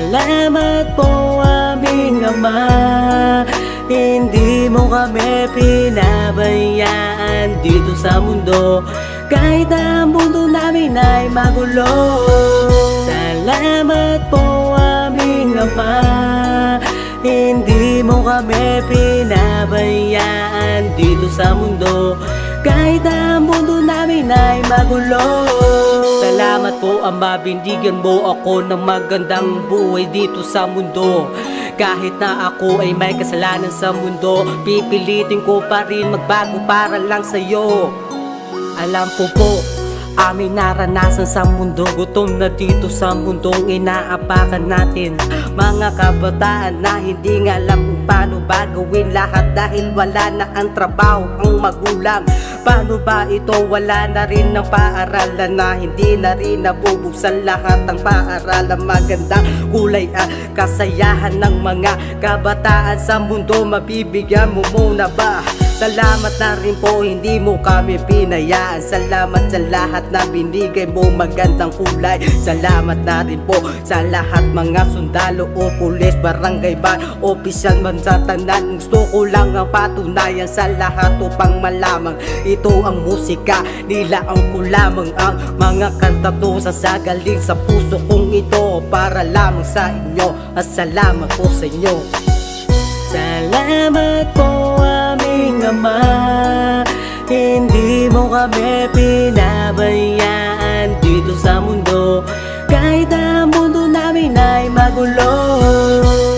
Salamat po aming Ama, hindi mo kami pinabayaan dito sa mundo, kahit ang mundo namin ay magulo. Salamat po aming Ama, hindi mo kami pinabayaan dito sa mundo, kahit ang mundo namin ay magulo. Salamat po Ama, binigyan mo ako ng magandang buhay dito sa mundo. Kahit na ako ay may kasalanan sa mundo, pipilitin ko pa rin magbago para lang sa'yo. Alam po, aming naranasan sa mundo, gutom na dito sa mundong inaapakan natin. Mga kabataan na hindi nga alam kung paano ba gawin lahat, dahil wala na ang trabaho ang magulang. Paano ba ito? Wala na rin ng paaralan, na hindi na rin nabubuksan lahat ng paaralan. Magandang kulay at kasayahan ng mga kabataan sa mundo, mabibigyan mo muna ba? Salamat na rin po, hindi mo kami pinayaan. Salamat sa lahat na binigay mo magandang kulay. Salamat na rin po sa lahat mga sundalo o pulis, barangay man, opisyal man sa tanan. Gusto ko lang ang patunayan sa lahat upang malamang ito ang musika nila, ang ko lamang ang mga kanta to sasagaling sa puso kong ito para lamang sa inyo. At salamat po sa inyo. Salamat po aming Ama, hindi mo kami pinabayaan dito sa mundo, kahit ang mundo namin ay magulo.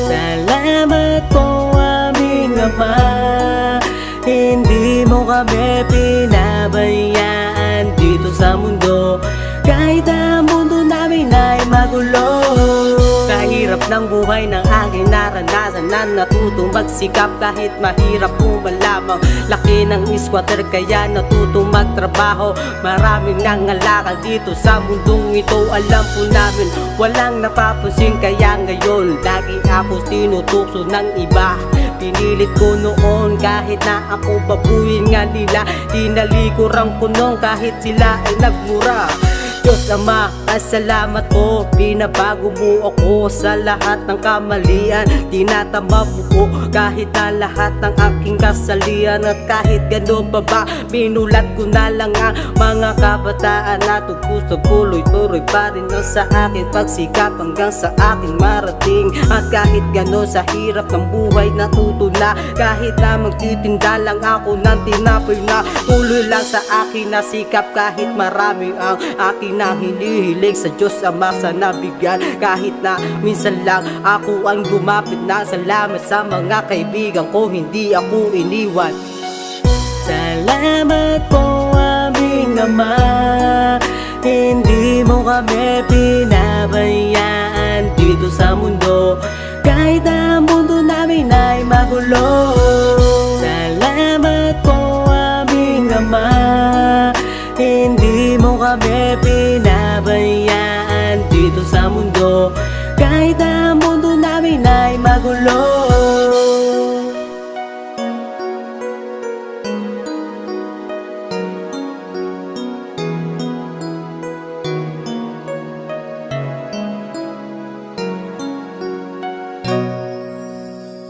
Salamat po aming Ama, hindi mo kami pinabayaan dito sa mundo, kahit ang mundo namin ay magulo. Kahirap ng buhay ng aking naranasan, na natutong magsikap kahit mahirap po malamang. Laki ng squatter kaya natutong magtrabaho. Maraming nangalakal dito sa mundong ito, alam po namin walang napapansin. Kaya ngayon lagi ako tinutukso ng iba. Pinilit ko noon kahit na ako babuyin nga nila, tinalikuran ko noon kahit sila ay nagmura. Diyos Ama, salamat po, pinabago mo ako sa lahat ng kamalian. Tinatama mo ko kahit na lahat ng aking kasalian. At kahit gano'n pa ba, binulat ko na lang ang mga kabataan na tuloy-tuloy pa rin ang sa akin pagsikap hanggang sa akin marating. At kahit gano'n sa hirap ng buhay natuto na, kahit na magtitinda lang ako ng tinapoy na, tuloy lang sa akin na sikap kahit marami ang aking na hinihiling sa Diyos Ama sa nabigyan. Kahit na minsan lang ako ang lumapit na, salamat sa mga kaibigan ko, hindi ako iniwan. Salamat po aming Ama, hindi mo kami pinabayaan dito sa mundo, kahit ang mundo namin ay magulo. Salamat po aming Ama, hindi mo kami pinabayaan